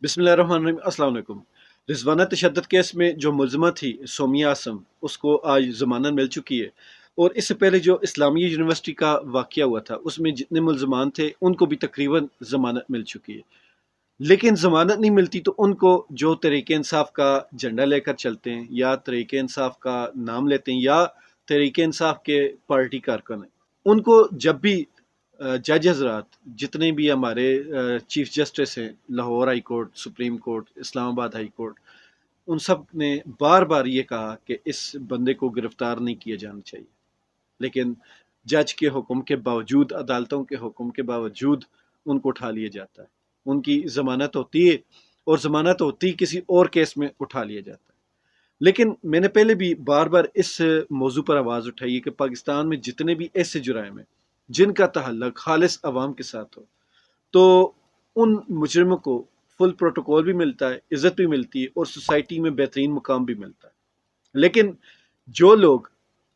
बिस्मिल्लाहिर्रहमानिर्रहीम। अस्सलाम वालेकुम। रिजवाना तशद्दुद केस में जो मुलज़मा थी सोमिया आसम, उसको आज ज़मानत मिल चुकी है। और इससे पहले जो इस्लामिया यूनिवर्सिटी का वाक़या हुआ था उसमें जितने मुलज़मान थे उनको भी तकरीबन ज़मानत मिल चुकी है। लेकिन ज़मानत नहीं मिलती तो उनको जो तहरीक इंसाफ का झंडा लेकर चलते हैं या तहरीक इंसाफ का नाम लेते हैं या तहरीक इंसाफ के पार्टी कारकुन हैं, उनको जब भी जज हजरात जितने भी हमारे चीफ जस्टिस हैं, Lahore high court, supreme court, Islamabad high court, उन सब ने बार बार ये कहा कि इस बंदे को गिरफ्तार नहीं किया जाना चाहिए। लेकिन जज के हुक्म के बावजूद, अदालतों के हुक्म के बावजूद उनको उठा लिया जाता है। उनकी ज़मानत होती है और ज़मानत होती किसी और केस में उठा लिया जाता है। लेकिन मैंने पहले भी बार बार इस मौजू पर आवाज़ उठाई है कि पाकिस्तान में जितने भी ऐसे जुराइम हैं जिनका तहल्लुक खालिस अवाम के साथ हो, तो उन मुजरिमों को फुल प्रोटोकॉल भी मिलता है, इज्जत भी मिलती है और सोसाइटी में बेहतरीन मुकाम भी मिलता है। लेकिन जो लोग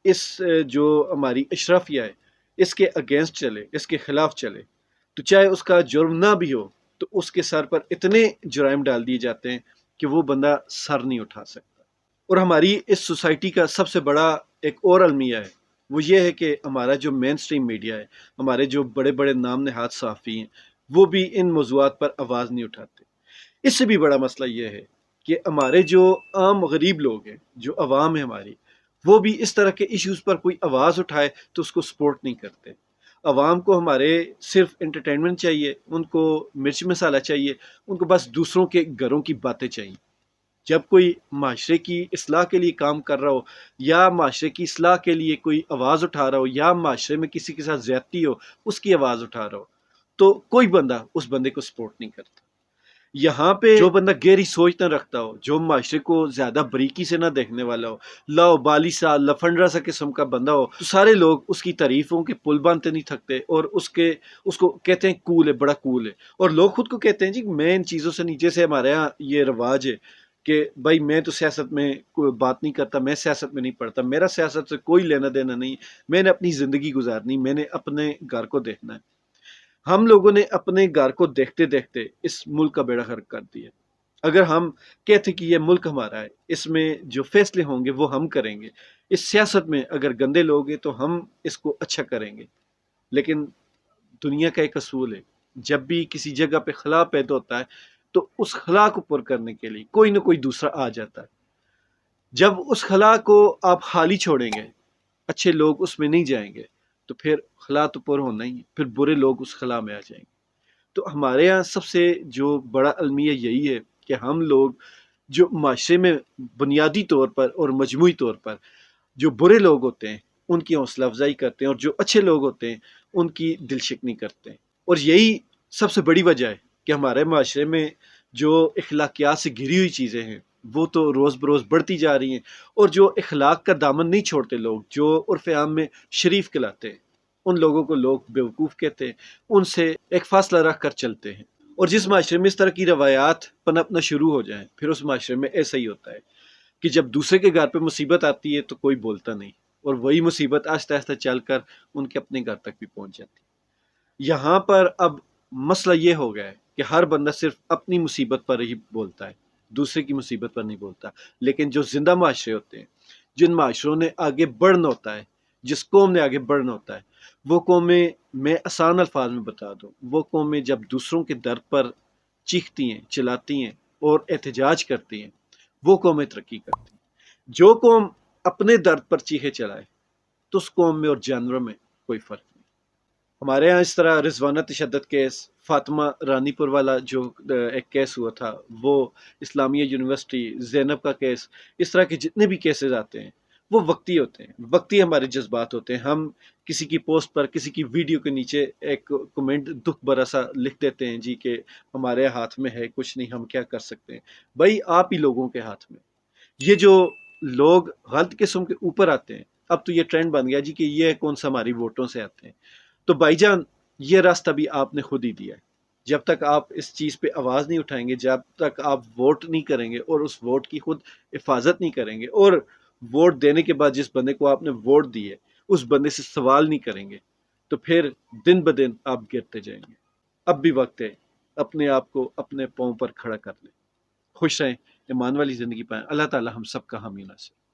इस जो हमारी अशराफिया है इसके अगेंस्ट चले, इसके खिलाफ चले, तो चाहे उसका जुर्म ना भी हो तो उसके सर पर इतने जुराइम डाल दिए जाते हैं कि वो बंदा सर नहीं उठा सकता। और हमारी इस सोसाइटी का सबसे बड़ा एक और अलमिया है, वो ये है कि हमारा जो मेन स्ट्रीम मीडिया है, हमारे जो बड़े बड़े नाम नहाद सहाफ़ी हैं, वो भी इन मौज़ूआत पर आवाज़ नहीं उठाते। इससे भी बड़ा मसला ये है कि हमारे जो आम गरीब लोग हैं, जो अवाम है हमारी, वो भी इस तरह के इश्यूज़ पर कोई आवाज़ उठाए तो उसको सपोर्ट नहीं करते। अवाम को हमारे सिर्फ एंटरटेनमेंट चाहिए, उनको मिर्च मसाला चाहिए, उनको बस दूसरों के घरों की बातें चाहिए। जब कोई माशरे की इस्लाह के लिए काम कर रहा हो या माशरे की इस्लाह के लिए कोई आवाज़ उठा रहा हो या माशरे में किसी के साथ ज़्यादती हो उसकी आवाज़ उठा रहा हो, तो कोई बंदा उस बंदे को सपोर्ट नहीं करता। यहाँ पे जो बंदा गहरी सोच ना रखता हो, जो माशरे को ज़्यादा बारीकी से ना देखने वाला हो, लाओबाली सा लफंडरा सा किस्म का बंदा हो, तो सारे लोग उसकी तारीफों के पुल बांधते नहीं थकते और उसको कहते हैं कूल है, बड़ा कूल है। और लोग खुद को कहते हैं जी मैं इन चीज़ों से नहीं, जैसे हमारे यहाँ ये रिवाज है कि भाई मैं तो सियासत में कोई बात नहीं करता, मैं सियासत में नहीं पढ़ता, मेरा सियासत से कोई लेना देना नहीं, मैंने अपनी ज़िंदगी गुजारनी, मैंने अपने घर को देखना है। हम लोगों ने अपने घर को देखते देखते इस मुल्क का बेड़ा गर्क कर दिया। अगर हम कहते कि ये मुल्क हमारा है, इसमें जो फैसले होंगे वो हम करेंगे, इस सियासत में अगर गंदे लोग हैं तो हम इसको अच्छा करेंगे। लेकिन दुनिया का एक असूल है, जब भी किसी जगह पे खला पैदा होता है तो उस खला को पुर करने के लिए कोई ना कोई दूसरा आ जाता है। जब उस खला को आप खाली छोड़ेंगे, अच्छे लोग उसमें नहीं जाएंगे, तो फिर खला तो पुर होना ही है, फिर बुरे लोग उस खला में आ जाएंगे। तो हमारे यहाँ सबसे जो बड़ा अलमिया यही है कि हम लोग जो माशरे में बुनियादी तौर पर और मजमूई तौर पर जो बुरे लोग होते हैं उनकी हौसला अफजाई करते हैं और जो अच्छे लोग होते हैं उनकी दिल शिकनी करते हैं। और यही सबसे बड़ी वजह है कि हमारे माशरे में जो अखलाकियात से घिरी हुई चीज़ें हैं वो तो रोज़ बरोज़ बढ़ती जा रही हैं। और जो अखलाक का दामन नहीं छोड़ते लोग, जो उर्फ़ आम में शरीफ कहलाते हैं, उन लोगों को लोग बेवकूफ़ कहते हैं, उनसे एक फ़ासला रख कर चलते हैं। और जिस माशरे में इस तरह की रवायात पनपना शुरू हो जाएं, फिर उस माशरे में ऐसा ही होता है कि जब दूसरे के घर पे मुसीबत आती है तो कोई बोलता नहीं, और वही मुसीबत आहिस्ता आहिस्ता चल कर उनके अपने घर तक भी पहुंच जाती है। यहाँ पर अब मसला ये हो गया है कि हर बंदा सिर्फ अपनी मुसीबत पर ही बोलता है, दूसरे की मुसीबत पर नहीं बोलता। लेकिन जो जिंदा माशरे होते हैं, जिन माशरों ने आगे बढ़ना होता है, जिस कौम ने आगे बढ़ना होता है, वो कौमें, मैं आसान अल्फाज में बता दूं, वो कौमें जब दूसरों के दर्द पर चीखती हैं, चिल्लाती हैं और एहतजाज करती हैं, वो कौमें तरक्की करती हैं। जो कौम अपने दर्द पर चीखे चलाए तो उस कौम में और जानवरों में कोई फर्क नहीं। हमारे यहाँ इस तरह रिजवाना तशद्दुद केस, फातिमा रानीपुर वाला जो एक केस हुआ था, वो इस्लामिया यूनिवर्सिटी, ज़ैनब का केस, इस तरह के जितने भी केसेस आते हैं वो वक्ती होते हैं, वक्ती हमारे जज्बात होते हैं। हम किसी की पोस्ट पर, किसी की वीडियो के नीचे एक कमेंट दुख भरा सा लिख देते हैं जी कि हमारे हाथ में है कुछ नहीं, हम क्या कर सकते हैं। भाई आप ही लोगों के हाथ में। ये जो लोग गलत किस्म के ऊपर आते हैं, अब तो ये ट्रेंड बन गया जी कि ये कौन सा हमारी वोटों से आते हैं। तो भाईजान ये रास्ता भी आपने खुद ही दिया है। जब तक आप इस चीज़ पे आवाज़ नहीं उठाएंगे, जब तक आप वोट नहीं करेंगे और उस वोट की खुद हिफाजत नहीं करेंगे और वोट देने के बाद जिस बंदे को आपने वोट दी है उस बंदे से सवाल नहीं करेंगे, तो फिर दिन ब दिन आप गिरते जाएंगे। अब भी वक्त है اپنے آپ کو اپنے پاؤں پر کھڑا کر لیں۔ خوش رہیں، ایمان والی زندگی پائیں۔ اللہ تعالی ہم سب کا حامی ناصر۔